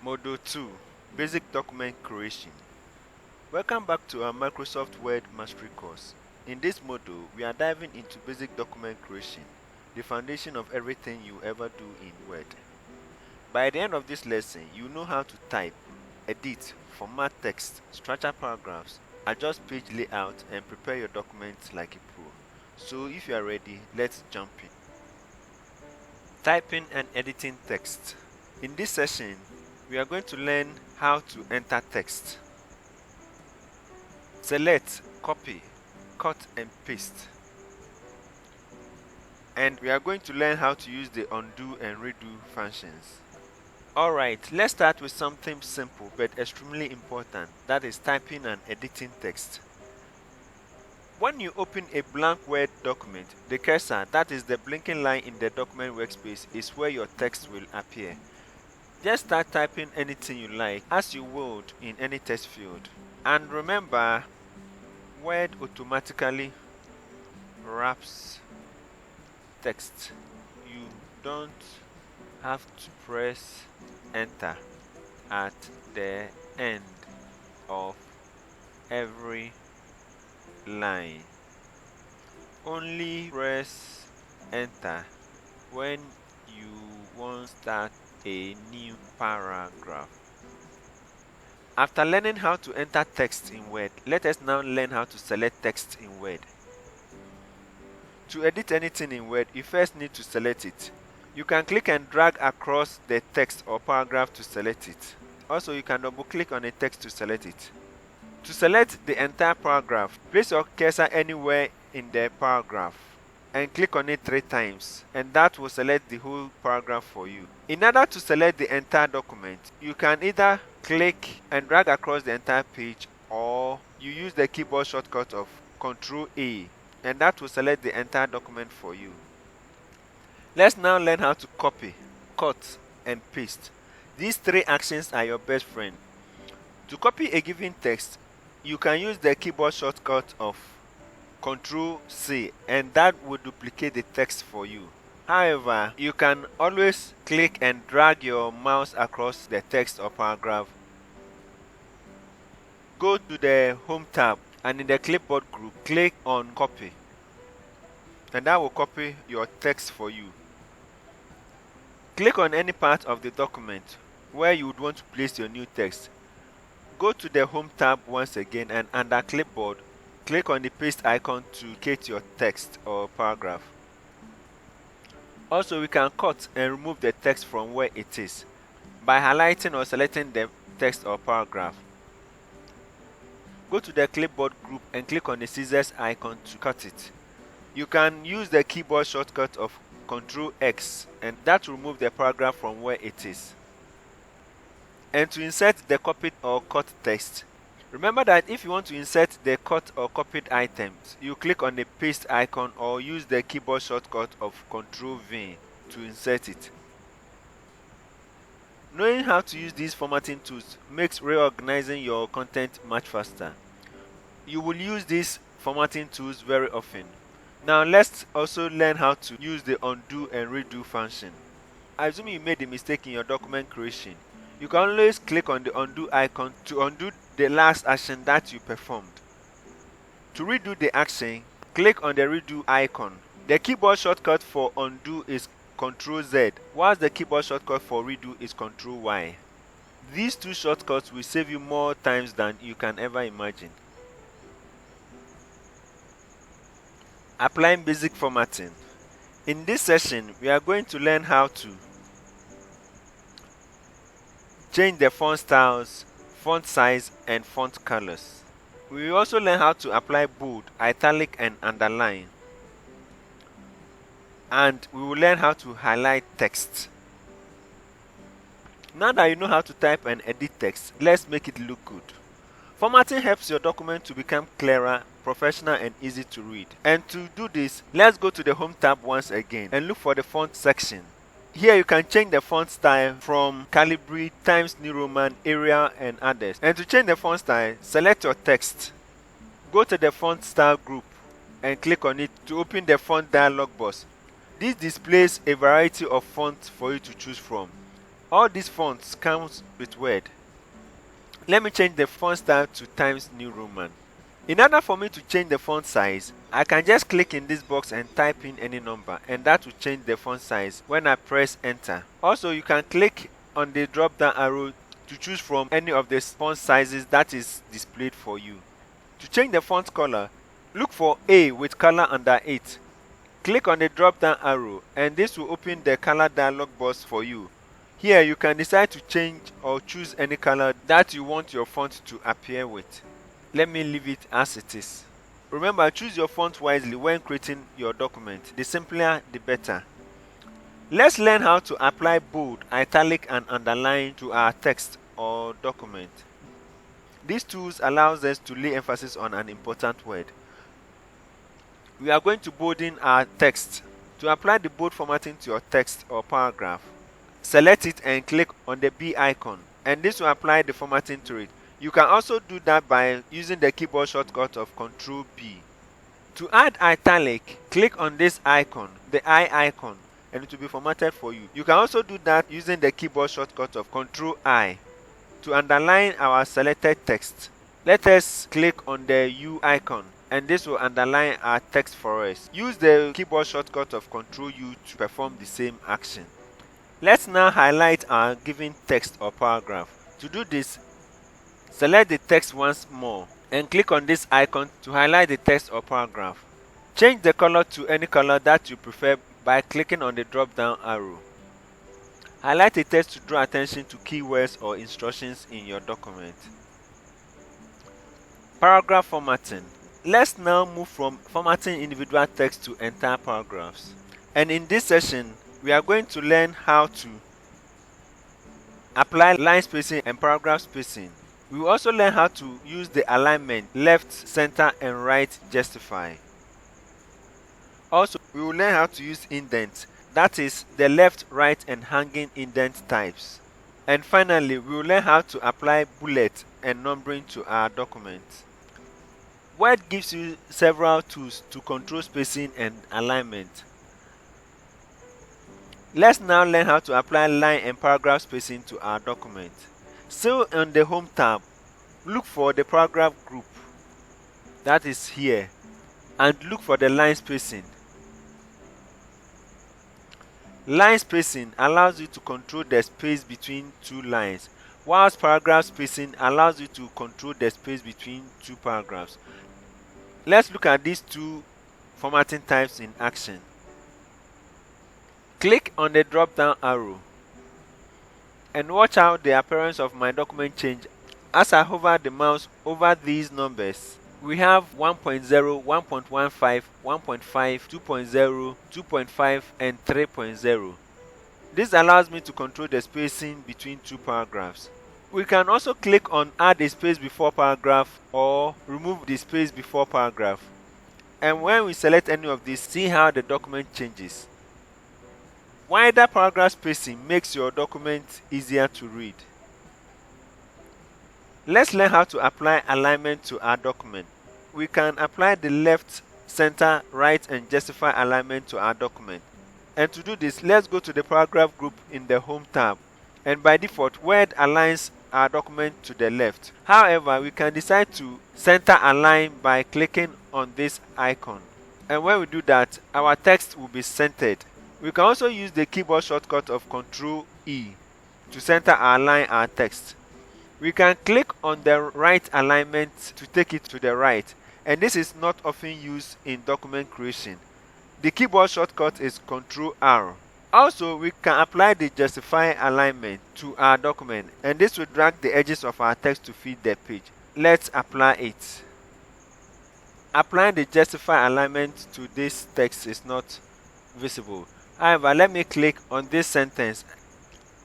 Module 2 Basic Document Creation. Welcome back to our Microsoft Word Mastery course. In this module, we are diving into basic document creation, the foundation of everything you ever do in Word. By the end of this lesson, you know how to type, edit, format text, structure paragraphs, adjust page layout, and prepare your documents like a pro. So if you are ready, let's jump in. Typing and editing text. In this session, we are going to learn how to enter text. Select, copy, cut and paste. And we are going to learn how to use the undo and redo functions. Alright, let's start with something simple but extremely important, that is typing and editing text. When you open a blank Word document, the cursor, that is the blinking line in the document workspace, is where your text will appear. Just start typing anything you like as you would in any text field. And remember, Word automatically wraps text. You don't have to press enter at the end of every line. Only press enter when you want to start a new paragraph. After learning how to enter text in Word, let us now learn how to select text in Word. To edit anything in Word, you first need to select it. You can click and drag across the text or paragraph to select it. Also, you can double click on a text to select it. To select the entire paragraph, place your cursor anywhere in the paragraph and click on it 3 times, and that will select the whole paragraph for you. In order to select the entire document, you can either click and drag across the entire page, or you use the keyboard shortcut of Ctrl A, and that will select the entire document for you. Let's now learn how to copy, cut, and paste. These 3 actions are your best friend. To copy a given text, you can use the keyboard shortcut of Ctrl C, and that will duplicate the text for you. However, you can always click and drag your mouse across the text or paragraph. Go to the Home tab and in the clipboard group, click on Copy, and that will copy your text for you. Click on any part of the document where you would want to place your new text. Go to the Home tab once again, and under Clipboard, click on the paste icon to duplicate your text or paragraph. Also, we can cut and remove the text from where it is by highlighting or selecting the text or paragraph. Go to the clipboard group and click on the scissors icon to cut it. You can use the keyboard shortcut of Ctrl X, and that will remove the paragraph from where it is. And to insert the copied or cut text, remember that if you want to insert the cut or copied items, you click on the paste icon or use the keyboard shortcut of Ctrl V to insert it. Knowing how to use these formatting tools makes reorganizing your content much faster. You will use these formatting tools very often. Now let's also learn how to use the undo and redo function. Assuming you made a mistake in your document creation, you can always click on the undo icon to undo the last action that you performed. To redo the action, click on the redo icon. The keyboard shortcut for undo is Ctrl Z, whilst the keyboard shortcut for redo is Ctrl Y. These 2 shortcuts will save you more times than you can ever imagine. Applying basic formatting. In this session, we are going to learn how to change the font styles, font size, and font colors. We will also learn how to apply bold, italic, and underline. And we will learn how to highlight text. Now that you know how to type and edit text, let's make it look good. Formatting helps your document to become clearer, professional, and easy to read. And to do this, let's go to the Home tab once again and look for the font section. Here you can change the font style from Calibri, Times New Roman, Arial, and others. And to change the font style, select your text. Go to the font style group and click on it to open the font dialog box. This displays a variety of fonts for you to choose from. All these fonts comes with Word. Let me change the font style to Times New Roman. In order for me to change the font size, I can just click in this box and type in any number, and that will change the font size when I press enter. Also, you can click on the drop down arrow to choose from any of the font sizes that is displayed for you. To change the font color, look for A with color under it. Click on the drop down arrow and this will open the color dialog box for you. Here you can decide to change or choose any color that you want your font to appear with. Let me leave it as it is. Remember, choose your font wisely when creating your document. The simpler, the better. Let's learn how to apply bold, italic and underline to our text or document. These tools allows us to lay emphasis on an important word. We are going to bolden our text. To apply the bold formatting to your text or paragraph, select it and click on the B icon, and this will apply the formatting to it. You can also do that by using the keyboard shortcut of Ctrl B. To add italic, click on this icon, the I icon, and it will be formatted for you. You can also do that using the keyboard shortcut of Ctrl I. To underline our selected text, let us click on the U icon, and this will underline our text for us. Use the keyboard shortcut of Ctrl U to perform the same action. Let's now highlight our given text or paragraph. To do this, select the text once more and click on this icon to highlight the text or paragraph. Change the color to any color that you prefer by clicking on the drop down arrow. Highlight the text to draw attention to keywords or instructions in your document. Paragraph formatting. Let's now move from formatting individual text to entire paragraphs. And in this session, we are going to learn how to apply line spacing and paragraph spacing. We will also learn how to use the alignment left, center, and right justify. Also, we will learn how to use indents, that is, the left, right, and hanging indent types. And finally, we will learn how to apply bullet and numbering to our document. Word gives you several tools to control spacing and alignment. Let's now learn how to apply line and paragraph spacing to our document. Still on the Home tab, look for the paragraph group, that is here, and look for the line spacing. Line spacing allows you to control the space between two lines, whilst paragraph spacing allows you to control the space between two paragraphs. Let's look at these two formatting types in action. Click on the drop down arrow and watch how the appearance of my document change as I hover the mouse over these numbers. We have 1.0, 1.15, 1.5, 2.0, 2.5 and 3.0. This allows me to control the spacing between two paragraphs. We can also click on add a space before paragraph or remove the space before paragraph. And when we select any of these, see how the document changes. Wider paragraph spacing makes your document easier to read. Let's learn how to apply alignment to our document. We can apply the left, center, right, and justify alignment to our document. And to do this, let's go to the paragraph group in the Home tab. And by default, Word aligns our document to the left. However, we can decide to center align by clicking on this icon. And when we do that, our text will be centered. We can also use the keyboard shortcut of Ctrl E to center or align our text. We can click on the right alignment to take it to the right, and this is not often used in document creation. The keyboard shortcut is Ctrl R. Also, we can apply the justify alignment to our document, and this will drag the edges of our text to fit the page. Let's apply it. Applying the justify alignment to this text is not visible. However, let me click on this sentence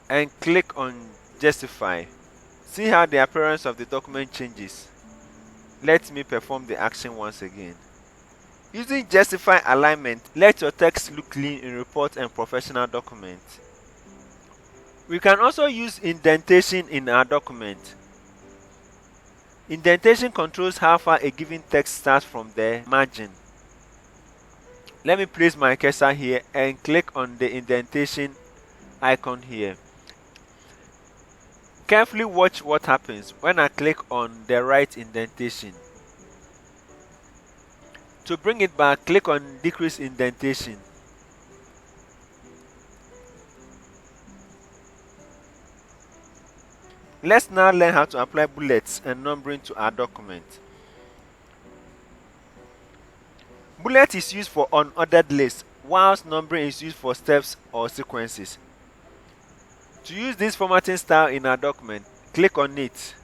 and click on justify. See how the appearance of the document changes. Let me perform the action once again. Using justify alignment, let your text look clean in report and professional documents. We can also use indentation in our document. Indentation controls how far a given text starts from the margin. Let me place my cursor here and click on the indentation icon here. Carefully watch what happens when I click on the right indentation. To bring it back, click on decrease indentation. Let's now learn how to apply bullets and numbering to our document. Bullet is used for unordered lists, whilst numbering is used for steps or sequences. To use this formatting style in our document, click on it.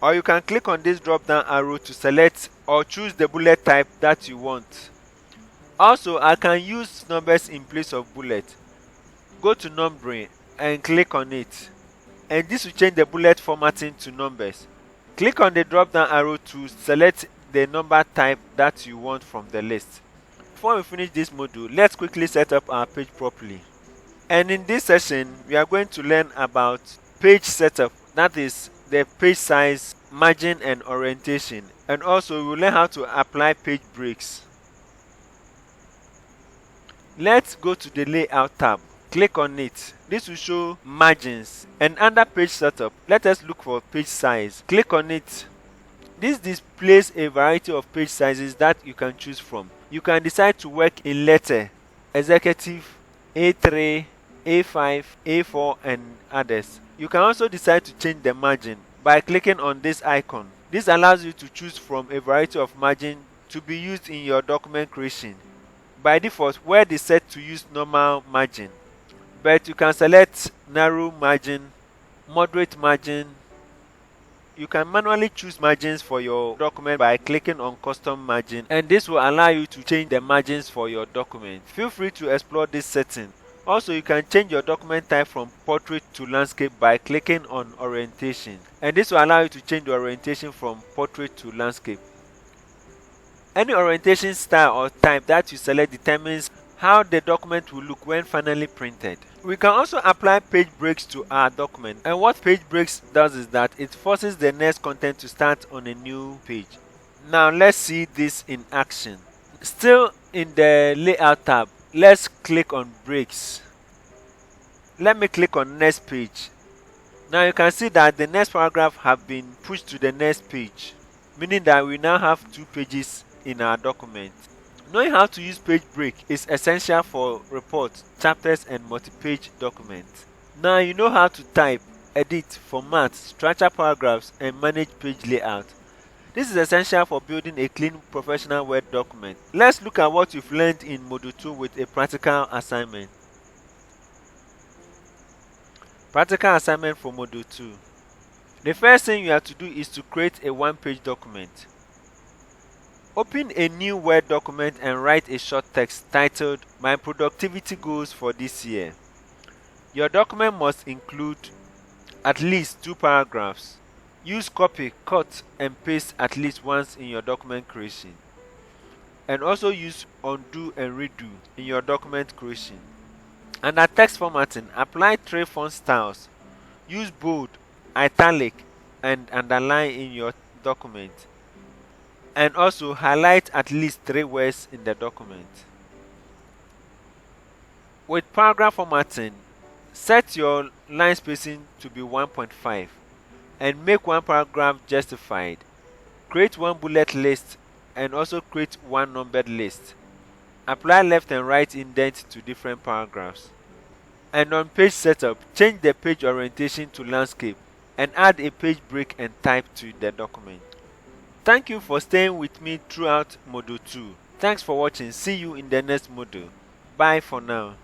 Or you can click on this drop down arrow to select or choose the bullet type that you want. Also, I can use numbers in place of bullet. Go to numbering and click on it. And this will change the bullet formatting to numbers. Click on the drop down arrow to select the number type that you want from the list. Before we finish this module, let's quickly set up our page properly. And in this session, we are going to learn about page setup, that is the page size, margin and orientation. And also we will learn how to apply page breaks. Let's go to the layout tab. Click on it. This will show margins, and under page setup, let us look for page size. Click on it. This displays a variety of page sizes that you can choose from. You can decide to work in letter, executive, A3, A5, A4 and others. You can also decide to change the margin by clicking on this icon. This allows you to choose from a variety of margin to be used in your document creation. By default, Word is set to use normal margin, but you can select narrow margin, moderate margin. You can manually choose margins for your document by clicking on custom margin, and this will allow you to change the margins for your document. Feel free to explore this setting. Also, you can change your document type from portrait to landscape by clicking on orientation, and this will allow you to change the orientation from portrait to landscape. Any orientation style or type that you select determines how the document will look when finally printed. We can also apply page breaks to our document, and what page breaks does is that it forces the next content to start on a new page. Now let's see this in action. Still in the layout tab, let's click on breaks. Let me click on next page. Now you can see that the next paragraph have been pushed to the next page, meaning that we now have 2 pages in our document. Knowing how to use page break is essential for reports, chapters and multi-page documents. Now you know how to type, edit, format, structure paragraphs and manage page layout. This is essential for building a clean professional Word document. Let's look at what you've learned in Module 2 with a practical assignment. Practical assignment for Module 2. The first thing you have to do is to create a 1-page document. Open a new Word document and write a short text titled My Productivity Goals for this year. Your document must include at least 2 paragraphs. Use copy, cut and paste at least once in your document creation. And also use undo and redo in your document creation. Under text formatting, apply 3 font styles. Use bold, italic and underline in your document. And also highlight at least 3 words in the document. With paragraph formatting, set your line spacing to be 1.5 and make 1 paragraph justified. Create 1 bullet list and also create 1 numbered list. Apply left and right indent to different paragraphs. And on page setup, change the page orientation to landscape and add a page break and type to the document. Thank you for staying with me throughout Module 2. Thanks for watching. See you in the next module. Bye for now.